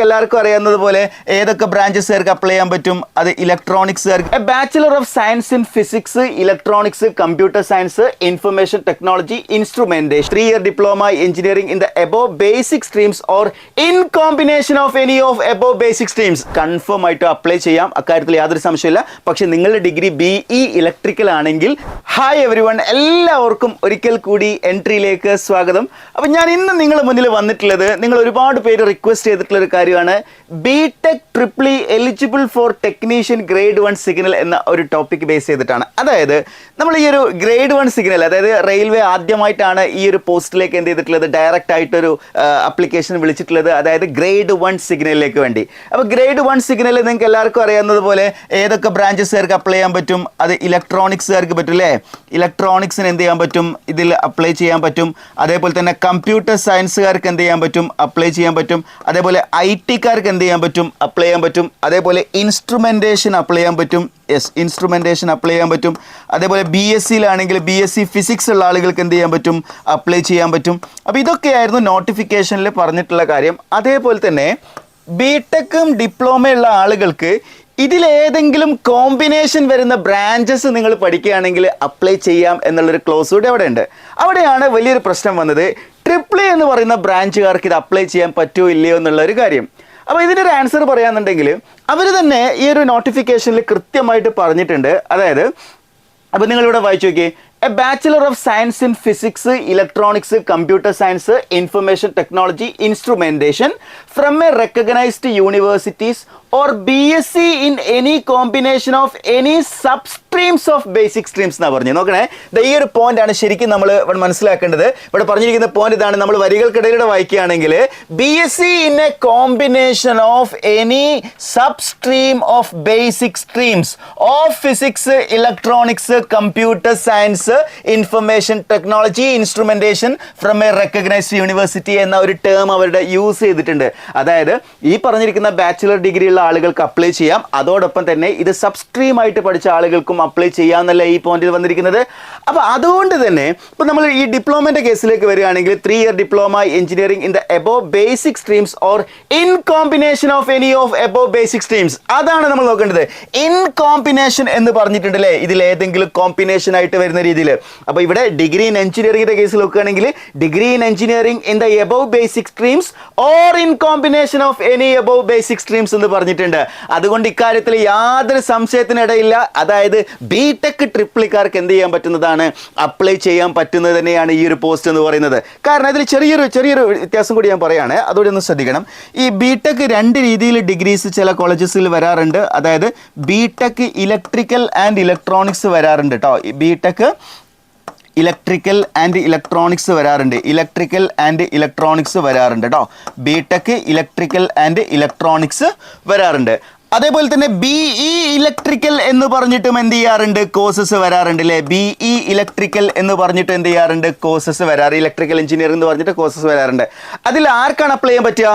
എല്ലാവർക്കും അറിയാവുന്നതുപോലെ ഏതൊക്കെ ബ്രാഞ്ചസുകാർക്ക് അപ്ലൈ ചെയ്യാൻ പറ്റും? അത് ഇലക്ട്രോണിക്സുകാർക്ക് bachelor of science in physics, electronics, computer science, information technology, instrumentation, 3-year diploma engineering in the above basic streams or in combination of any of above basic streams confirm ആയിട്ട് apply ചെയ്യാം. അക്കാര്യത്തിൽ യാതൊരു സംശയമില്ല. പക്ഷെ നിങ്ങളുടെ ഡിഗ്രി BE ഇലക്ട്രിക്കൽ ആണെങ്കിൽ hi everyone, എല്ലാവർക്കും ഒരിക്കൽ കൂടി എൻട്രിയിലേക്ക് സ്വാഗതം. അപ്പം ഞാൻ ഇന്ന് നിങ്ങളുടെ മുന്നിൽ വന്നിട്ടുള്ളത്, നിങ്ങൾ ഒരുപാട് പേര് റിക്വസ്റ്റ് ചെയ്തിട്ടുള്ള ഒരു കാര്യമാണ് BTech triple eligible for technician grade 1 signal എന്ന ഒരു ടോപ്പിക് ബേസ് ചെയ്തിട്ടാണ്. അതായത് നമ്മൾ ഈ ഒരു ഗ്രേഡ് 1 സിഗ്നൽ, അതായത് റെയിൽവേ ആദ്യമായിട്ടാണ് ഈ ഒരു പോസ്റ്റിലേക്ക് എന്ത് ചെയ്തിട്ടുള്ളത്, ഡയറക്റ്റ് ആയിട്ടൊരു അപ്ലിക്കേഷൻ വിളിച്ചിട്ടുള്ളത്, അതായത് ഗ്രേഡ് 1 സിഗ്നലിലേക്ക് വേണ്ടി. അപ്പോൾ ഗ്രേഡ് 1 സിഗ്നൽ നിങ്ങൾക്ക് എല്ലാവർക്കും അറിയാവുന്നതുപോലെ ഏതൊക്കെ ബ്രാഞ്ചസുകാർക്ക് അപ്ലൈ ചെയ്യാൻ പറ്റും? അത് ഇലക്ട്രോണിക്സുകാർക്ക് പറ്റും അല്ലേ? ഇലക്ട്രോണിക്സിന് എന്ത് ചെയ്യാൻ പറ്റും? ഇതിൽ അപ്ലൈ ചെയ്യാൻ പറ്റും. അതേപോലെ തന്നെ കമ്പ്യൂട്ടർ സയൻസുകാർക്ക് എന്ത് ചെയ്യാൻ പറ്റും? അപ്ലൈ ചെയ്യാൻ പറ്റും. അതേപോലെ IT-കാർക്ക് എന്ത് ചെയ്യാൻ പറ്റും? അപ്ലൈ ചെയ്യാൻ പറ്റും. അതേപോലെ ഇൻസ്ട്രുമെൻറ്റേഷൻ അപ്ലൈ ചെയ്യാൻ പറ്റും. ഇൻസ്ട്രുമെൻറ്റേഷൻ അപ്ലൈ ചെയ്യാൻ പറ്റും. അതേപോലെ BSc-യിലാണെങ്കിൽ BSc ഫിസിക്സ് ഉള്ള ആളുകൾക്ക് എന്ത് ചെയ്യാൻ പറ്റും? അപ്ലൈ ചെയ്യാൻ പറ്റും. അപ്പോൾ ഇതൊക്കെയായിരുന്നു നോട്ടിഫിക്കേഷനിൽ പറഞ്ഞിട്ടുള്ള കാര്യം. അതേപോലെ തന്നെ BTech-ഉം ഡിപ്ലോമയുള്ള ആളുകൾക്ക് ഇതിലേതെങ്കിലും കോമ്പിനേഷൻ വരുന്ന ബ്രാഞ്ചസ് നിങ്ങൾ പഠിക്കുകയാണെങ്കിൽ അപ്ലൈ ചെയ്യാം എന്നുള്ളൊരു ക്ലോസ് കൂടി അവിടെ ഉണ്ട്. അവിടെയാണ് വലിയൊരു പ്രശ്നം വന്നത്. ട്രിപ്പിൾ എന്ന് പറയുന്ന ബ്രാഞ്ചുകാർക്ക് ഇത് അപ്ലൈ ചെയ്യാൻ പറ്റുമോ ഇല്ലയോ എന്നുള്ളൊരു കാര്യം. അപ്പോൾ ഇതിനൊരു ആൻസർ പറയാന്നുണ്ടെങ്കിൽ അവർ തന്നെ ഈ ഒരു നോട്ടിഫിക്കേഷനിൽ കൃത്യമായിട്ട് പറഞ്ഞിട്ടുണ്ട്. അതായത് അപ്പോൾ നിങ്ങളിവിടെ വായിച്ചു നോക്കിയേ, A Bachelor of Science in Physics, Electronics, Computer Science, Information Technology, Instrumentation from a recognized universities or BSc in any combination of any substreams of basic streams എന്നാണ് പറഞ്ഞു. നോക്കണേ, ഈ ഒരു പോയിന്റ് ആണ് ശരിക്കും നമ്മൾ ഇവിടെ മനസ്സിലാക്കേണ്ടത്. ഇവിടെ പറഞ്ഞിരിക്കുന്ന പോയിന്റ് ഇതാണ്. നമ്മൾ വരികൾക്കിടയിലൂടെ വായിക്കുകയാണെങ്കിൽ BSc in a combination of any substream of basic streams of physics, electronics, computer science, information technology, instrumentation from A recognised university എന്ന ഒരു ടേം അവരുടെ യൂസ് ചെയ്തിട്ടുണ്ട്. അതായത് ഈ പറഞ്ഞിരിക്കുന്ന ബാച്ചുലർ ഡിഗ്രി ഉള്ള ആളുകൾക്ക് അപ്ലൈ ചെയ്യാം. അതോടൊപ്പം തന്നെ ഇത് സബ്സ്ട്രീം ആയിട്ട് പഠിച്ച ആളുകൾക്കും അപ്ലൈ ചെയ്യാമെന്നല്ല ഈ പോയിന്റിൽ വന്നിരിക്കുന്നത്. അപ്പോൾ അതുകൊണ്ട് തന്നെ ഇപ്പോൾ നമ്മൾ ഈ ഡിപ്ലോമയുടെ കേസിലേക്ക് വരികയാണെങ്കിൽ 3-year diploma engineering in the above basic streams or in combination of any of above basic streams, അതാണ് നമ്മൾ നോക്കേണ്ടത്. ഇൻ കോമ്പിനേഷൻ എന്ന് പറഞ്ഞിട്ടുണ്ടല്ലേ, ഇതിൽ ഏതെങ്കിലും കോമ്പിനേഷൻ ആയിട്ട് വരുന്ന രീതിയിൽ. അപ്പോൾ ഇവിടെ ഡിഗ്രി ഇൻ എഞ്ചിനീയറിംഗിന്റെ കേസിൽ നോക്കുകയാണെങ്കിൽ degree in engineering in the above basic streams or in combination of any above basic streams എന്ന് പറഞ്ഞിട്ടുണ്ട്. അതുകൊണ്ട് ഇക്കാര്യത്തിൽ യാതൊരു സംശയത്തിനിടയില്ല. അതായത് BTech ട്രിപ്പിളിക്കാർക്ക് എന്ത് ചെയ്യാൻ പറ്റുന്നതാണ്, അപ്ലൈ ചെയ്യാൻ പറ്റുന്നത് തന്നെയാണ് ഈ ഒരു പോസ്റ്റ് എന്ന് പറയുന്നത്. കാരണം ഇതിൽ ചെറിയൊരു വ്യത്യാസം കൂടി ഞാൻ പറയുകയാണ്, അതുകൂടി ഒന്ന് ശ്രദ്ധിക്കണം. ഈ BTech 2 രീതിയിൽ ഡിഗ്രീസ് ചില കോളേജസിൽ വരാറുണ്ട്. അതായത് BTech ഇലക്ട്രിക്കൽ ആൻഡ് ഇലക്ട്രോണിക്സ് വരാറുണ്ട് കേട്ടോ. BTech ഇലക്ട്രിക്കൽ ആൻഡ് ഇലക്ട്രോണിക്സ് വരാറുണ്ട്. ഇലക്ട്രിക്കൽ ആൻഡ് ഇലക്ട്രോണിക്സ് വരാറുണ്ട് കേട്ടോ. BTech ഇലക്ട്രിക്കൽ ആൻഡ് ഇലക്ട്രോണിക്സ് വരാറുണ്ട്. അതേപോലെ തന്നെ BE ഇലക്ട്രിക്കൽ എന്ന് പറഞ്ഞിട്ടും എന്ത് ചെയ്യാറുണ്ട്, കോഴ്സസ് വരാറുണ്ട് അല്ലേ? BE ഇലക്ട്രിക്കൽ എന്ന് പറഞ്ഞിട്ട് എന്ത് ചെയ്യാറുണ്ട്, കോഴ്സസ് വരാറ്. ഇലക്ട്രിക്കൽ എഞ്ചിനീയറിംഗ് എന്ന് പറഞ്ഞിട്ട് കോഴ്സസ് വരാറുണ്ട്. അതിൽ ആർക്കാണ് അപ്ലൈ ചെയ്യാൻ പറ്റുക?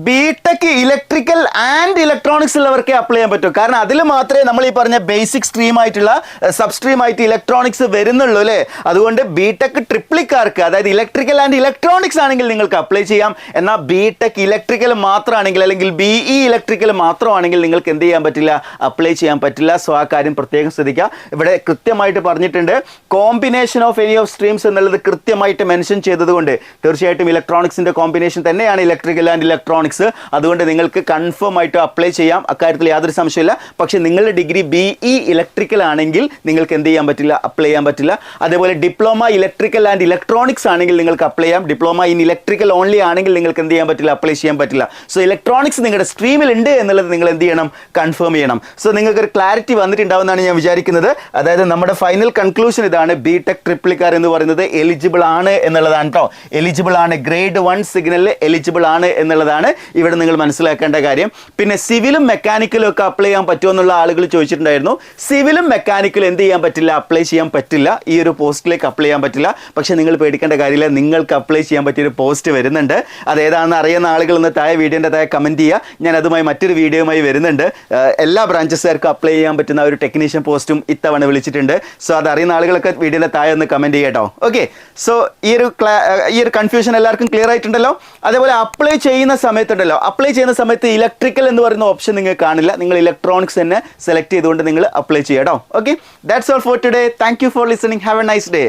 BTech ഇലക്ട്രിക്കൽ ആൻഡ് ഇലക്ട്രോണിക്സ് ഉള്ളവർക്കേ അപ്ലൈ ചെയ്യാൻ പറ്റൂ. കാരണം അതിൽ മാത്രമേ നമ്മൾ ഈ പറഞ്ഞ ബേസിക് സ്ട്രീം ആയിട്ടുള്ള സബ്സ്ട്രീം ആയിട്ട് ഇലക്ട്രോണിക്സ് വരുന്നുള്ളൂ അല്ലേ? അതുകൊണ്ട് BTech ട്രിപ്പിളിക്കാർക്ക്, അതായത് ഇലക്ട്രിക്കൽ ആൻഡ് ഇലക്ട്രോണിക്സ് ആണെങ്കിൽ നിങ്ങൾക്ക് അപ്ലൈ ചെയ്യാം. എന്നാൽ BTech ഇലക്ട്രിക്കൽ മാത്രമാണെങ്കിൽ, അല്ലെങ്കിൽ BE ഇലക്ട്രിക്കൽ മാത്രമാണെങ്കിൽ നിങ്ങൾക്ക് എന്ത് ചെയ്യാൻ പറ്റില്ല, അപ്ലൈ ചെയ്യാൻ പറ്റില്ല. സോ ആ കാര്യം പ്രത്യേകം ശ്രദ്ധിക്കുക. ഇവിടെ കൃത്യമായിട്ട് പറഞ്ഞിട്ടുണ്ട് combination of any of streams എന്നുള്ളത് കൃത്യമായിട്ട് മെൻഷൻ ചെയ്തതുകൊണ്ട് തീർച്ചയായിട്ടും ഇലക്ട്രോണിക്സിന്റെ കോമ്പിനേഷൻ തന്നെയാണ് ഇലക്ട്രിക്കൽ ആൻഡ് ഇലക്ട്രോണിക്സ്. അതുകൊണ്ട് നിങ്ങൾക്ക് കൺഫേം ആയിട്ട് അപ്ലൈ ചെയ്യാം. അക്കാര്യത്തിൽ യാതൊരു സംശയമില്ല. പക്ഷെ നിങ്ങളുടെ ഡിഗ്രി BE ഇലക്ട്രിക്കൽ ആണെങ്കിൽ നിങ്ങൾക്ക് എന്ത് ചെയ്യാൻ പറ്റില്ല, അപ്ലൈ ചെയ്യാൻ പറ്റില്ല. അതേപോലെ ഡിപ്ലോമ ഇലക്ട്രിക്കൽ ആൻഡ് ഇലക്ട്രോണിക്സ് ആണെങ്കിൽ നിങ്ങൾക്ക് അപ്ലൈ ചെയ്യാം. ഡിപ്ലോമ ഇൻ ഇലക്ട്രിക്കൽ ഓൺലി ആണെങ്കിൽ നിങ്ങൾക്ക് എന്ത് ചെയ്യാൻ പറ്റില്ല, അപ്ലൈ ചെയ്യാൻ പറ്റില്ല. സോ ഇലക്ട്രോണിക്സ് നിങ്ങളുടെ സ്ട്രീമിൽ ഉണ്ട് എന്നുള്ളത് നിങ്ങൾ എന്ത് ചെയ്യണം, കൺഫേം ചെയ്യണം. സോ നിങ്ങൾക്കൊരു ക്ലാരിറ്റി വന്നിട്ടുണ്ടാവുമെന്നാണ് ഞാൻ വിചാരിക്കുന്നത്. അതായത് നമ്മുടെ ഫൈനൽ കൺക്ലൂഷൻ ഇതാണ്, BTech ട്രിപ്പിളിക്കാർ എന്ന് പറയുന്നത് എലിജിബിൾ ആണ് എന്നുള്ളതാണ് കേട്ടോ. എലിജിബിൾ ആണ്, ഗ്രേഡ് 1 സിഗ്നലിൽ എലിജിബിൾ ആണ് എന്നുള്ളതാണ് ഇവിടെ നിങ്ങൾ മനസ്സിലാക്കേണ്ട കാര്യം. പിന്നെ സിവിലും മെക്കാനിക്കലും ഒക്കെ അപ്ലൈ ചെയ്യാൻ പറ്റുമോ എന്നുള്ള ആളുകൾ ചോദിച്ചിട്ടുണ്ടായിരുന്നു. സിവിലും മെക്കാനിക്കലും എന്ത് ചെയ്യാൻ പറ്റില്ല, അപ്ലൈ ചെയ്യാൻ പറ്റില്ല. ഈ ഒരു പോസ്റ്റിലേക്ക് അപ്ലൈ ചെയ്യാൻ പറ്റില്ല. പക്ഷേ നിങ്ങൾ പേടിക്കേണ്ട കാര്യമില്ല, നിങ്ങൾക്ക് അപ്ലൈ ചെയ്യാൻ പറ്റിയൊരു പോസ്റ്റ് വരുന്നുണ്ട്. അതേതാണെന്ന് അറിയുന്ന ആളുകൾ ഇന്ന് താഴെ വീഡിയോൻ്റെ താഴെ കമൻറ്റ് ചെയ്യുക. ഞാൻ അതുമായി മറ്റൊരു വീഡിയോയുമായി വരുന്നുണ്ട്. വിളിച്ചിട്ടുണ്ട്. എല്ലാ ബ്രാഞ്ചസുകാർക്കും അപ്ലൈ ചെയ്യാൻ പറ്റുന്ന ഒരു ടെക്നീഷ്യൻ പോസ്റ്റും ഇത്തവണ വിളിച്ചിട്ടുണ്ട്. സോ അതറിയുന്ന ആളുകളൊക്കെ വീഡിയോയുടെ താഴെ ഒന്ന് കമൻറ്റ് ചെയ്യട്ടോ. ഓക്കെ, സോ ഈ ഒരു കൺഫ്യൂഷൻ എല്ലാവർക്കും ക്ലിയർ ആയിട്ടുണ്ടല്ലോ. അതേപോലെ അപ്ലൈ ചെയ്യുന്ന സമയത്ത് ഇലക്ട്രിക്കൽ എന്ന് പറയുന്ന ഓപ്ഷൻ നിങ്ങൾക്ക് കാണില്ല. നിങ്ങൾ ഇലക്ട്രോണിക്സ് തന്നെ സെലക്ട് ചെയ്തുകൊണ്ട് നിങ്ങൾ അപ്ലൈ ചെയ്യാം കേട്ടോ. Okay, that's all for today. Thank you for listening. Have A nice day.